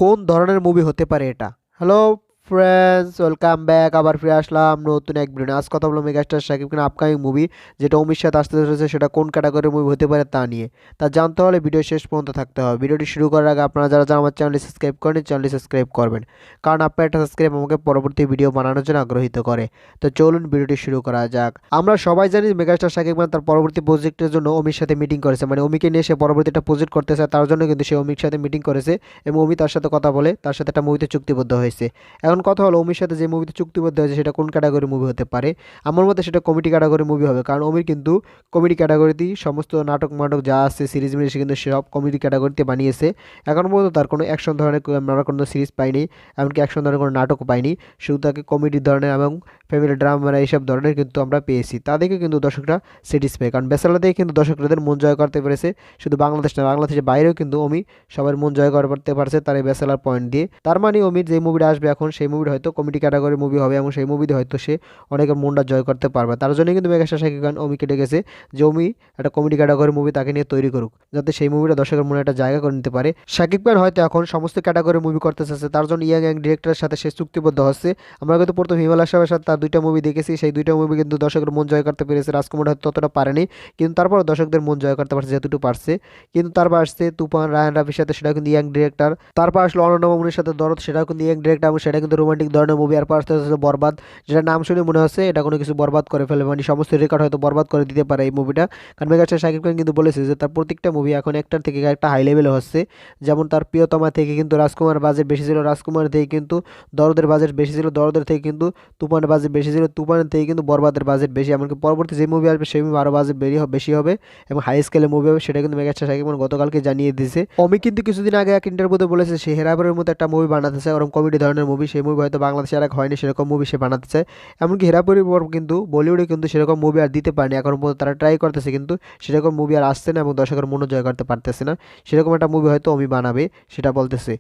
কোন ধরনের মুভি হতে পারে এটা? Hello friends, welcome back. আবার ফিরে আসলাম নতুন এক ভিডিও নিয়ে। আজ কথা বলবো মেগাস্টার শাকিব খানের আপকামিং মুভি যেটা অমির সাথে আসতে চলেছে, সেটা কোন ক্যাটাগরির মুভি হতে পারে তা নিয়ে। তা জানতে হলে ভিডিও শেষ পর্যন্ত থাকতে হবে। ভিডিওটি শুরু করার আগে আপনারা যারা যারা আমার চ্যানেলটি সাবস্ক্রাইব করেন, চ্যানেলটি সাবস্ক্রাইব করবেন, কারণ আপনার একটা সাবস্ক্রাইব আমাকে পরবর্তী ভিডিও বানানোর জন্য আগ্রহীত করে। তো চলুন ভিডিওটি শুরু করা যাক। আমরা সবাই জানি মেগাস্টার শাকিব খান তার পরবর্তী প্রজেক্টের জন্য অমির সাথে মিটিং করেছে, মানে অমিকে নিয়ে সে পরবর্তী একটা প্রজেক্ট করতে চায়, তার জন্য কিন্তু সে অমির সাথে মিটিং করেছে এবং অমি তার সাথে কথা বলে তার সাথে একটা মুভিতে চুক্তিবদ্ধ হয়েছে। এখন কথা হলো, অমির সাথে যে মুভিতে চুক্তিবদ্ধ হয়েছে সেটা কোন ক্যাটাগরি মুভি হতে পারে? আমার মতে সেটা কমেডি ক্যাটাগরি মুভি হবে, কারণ অমির কিন্তু কমেডি ক্যাটাগরিতেই সমস্ত নাটক মাটক যা আছে সিরিজ মিরিজ কিন্তু সব কমেডি ক্যাটাগরিতে বানিয়েছে। এখন পর্যন্ত তার কোনো অ্যাকশন ধরনের আমরা কোনো সিরিজ পাইনি, এমনকি অ্যাকশন ধরনের কোনো নাটকও পাইনি। শুধু তাকে কমেডি ধরনের এবং ফ্যামিলি ড্রামা এইসব ধরনের কিন্তু আমরা পেয়েছি। তাদেরকে কিন্তু দর্শকরা স্যাটিসফাই, কারণ বেসালা দিয়ে কিন্তু দর্শকদের মন জয় করতে পেরেছে। শুধু বাংলাদেশ না, বাংলাদেশের বাইরেও কিন্তু অমি সবার মন জয় করতে পারছে তার এই বেসালার পয়েন্ট দিয়ে। তার মানে অমির যে মুভিটা আসবে এখন, সেই মুভিটা হয়তো কমেডি ক্যাটাগরি মুভি হবে এবং সেই মুভিতে হয়তো সে অনেকের মনটা জয় করতে পারবে। তার জন্য কিন্তু মেগাস্টার শাকিব খান অমিকে ডেকেছে যে অমি একটা কমেডি ক্যাটাগরি মুভি তাকে নিয়ে তৈরি করুক, যাতে সেই মুভিটা দর্শকের মনে একটা জায়গা করে নিতে পারে। শাকিব খান হয়তো এখন সমস্ত ক্যাটাগরি মুভি করতে চাচ্ছে, তার জন্য ইয়াং ইয়াং ডিরেক্টরের সাথে সে চুক্তিবদ্ধ হচ্ছে। আমরা কিন্তু প্রথম হিমালয় সাহেবের সাথে তার দুইটা মুভি দেখেছি, সেই দুইটা মুভি কিন্তু দর্শকের মন জয় করতে পেরেছে। রাজকুমার হয়তো ততটা পারেনি, কিন্তু তারপর দর্শকদের মন জয় করতে পারছে যেটুকু পারছে। কিন্তু তারপর আসছে তুফান রায়ান রাফির সাথে, সেটা কিন্তু ইয়াং ডিরেক্টর। তারপর আসলো অনন্য মামুনের সাথে দরদ, সেটাও কিন্তু ইয়াং ডিরেক্টর এবং সেটা কিন্তু রোমান্টিক ধরনের মুভি। আর পাশে আসলে বরবাদ, যেটা নাম শুনে মনে হচ্ছে এটা কোনো কিছু বরবাদ করে ফেলে, মানে সমস্ত রেকর্ড হয়তো বরবাদ করে দিতে পারে এই মুভিটা। কারণ মেগাস্টার শাকিব খান কিন্তু বলেছে যে তার প্রত্যেকটা মুভি এখন একটার থেকে একটা হাই লেভেলে হচ্ছে। যেমন তার প্রিয়তমা থেকে কিন্তু রাজকুমার বাজেট বেশি ছিল, রাজকুমার থেকে কিন্তু দরদের বাজেট বেশি ছিল, দরদের থেকে কিন্তু তুফানের বাজেট বেশি ছিল, তুফানের থেকে কিন্তু বরবাদের বাজেট বেশি। এমনকি পরবর্তী যে মুভি আসবে সেই মুভি আরও বাজেট বেশি হবে এবং হাই স্কেলের মুভি হবে, সেটা কিন্তু মেগাস্টার শাকিব খান গতকালকে জানিয়ে দিয়েছে। অমি কিন্তু কিছুদিন আগে এক ইন্টারভিউতে বলেছে সে হেরাফেরির মতো একটা মুভি বানাতে চায়, ওরকম কমেডি ধরনের মুভি। সেই মুভি হয়তো বাংলাদেশে আর এক হয়নি, সেরকম মুভি সে বানাতে চায়। এমনকি হেরাফেরির পর কিন্তু বলিউডে কিন্তু সেরকম মুভি আর দিতে পারেনি, এখন পর্যন্ত তারা ট্রাই করতেছে, কিন্তু সেরকম মুভি আর আসছে না এবং দর্শকের মনোযোগ জয় করতে পারতেছে না। সেরকম একটা মুভি হয়তো অমি বানাবে, সেটা বলতেছে।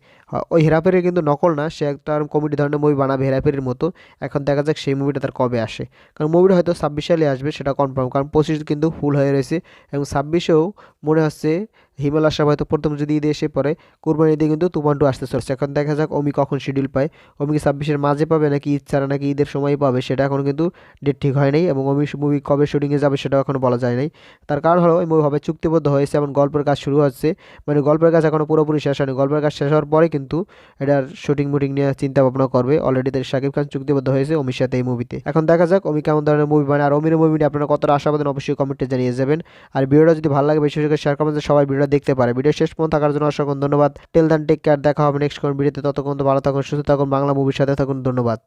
ওই হেরাফেরির কিন্তু নকল না, সে একটা কমেডি ধরনের মুভি বানাবে হেরাফেরির মতো। এখন দেখা যাক সেই মুভিটা তার কবে আসে, কারণ মুভিটা হয়তো 26 সালে আসবে সেটা কনফার্ম, কারণ 25 কিন্তু ফুল হয়ে রয়েছে এবং 26-এও মনে হচ্ছে হিমালয় সাহেব হয়তো প্রথম যদি ঈদে এসে পড়ে, কুরবানি ঈদে কিন্তু তুফান 2 আসতে চলছে। এখন দেখা যাক অমি কখন শিডিউল পায়, অমি কি 26-এর মাঝে পাবে নাকি ঈদ ছাড়া নাকি ঈদের সময় পাবে, সেটা এখন কিন্তু ডেট ঠিক হয় নাই এবং অমি মুভি কবে শুটিংয়ে যাবে সেটাও এখন বলা যায় নাই। তার কারণ হলো ওই মুভি হবে চুক্তিবদ্ধ হয়েছে, এমন গল্পের কাজ শুরু হচ্ছে, মানে গল্পের কাজ এখনও পুরোপুরি শেষ হয়নি। গল্পের কাজ শেষ হওয়ার পরে কিন্তু এটার শুটিং মুটিং নিয়ে চিন্তা ভাবনা করবে। অলরেডি তার শাকিব খান চুক্তিবদ্ধ হয়েছে অমির সাথে এই মুভিতে। এখন দেখা যাক অমি কেমন ধরনের মুভি বানায়, আর অমির মুভি নিয়ে আপনারা কতটা আশাবাদী অবশ্যই কমেন্টে জানিয়ে যাবেন। আর ভিডিওটা যদি ভালো লাগে বেশি বেশি করে শেয়ার করবেন, সবাই ভিডিওটা দেখতে পারে। ভিডিও শেষ পর্যন্ত থাকার জন্য অসংখ্য ধন্যবাদ। টেল দেন টেক কেয়ার, দেখা হবে নেক্সট কোন ভিডিওতে। ততক্ষণ তো ভালো থাকুন, সুস্থ থাকুন, বাংলা মুভির সাথে থাকুন। ধন্যবাদ।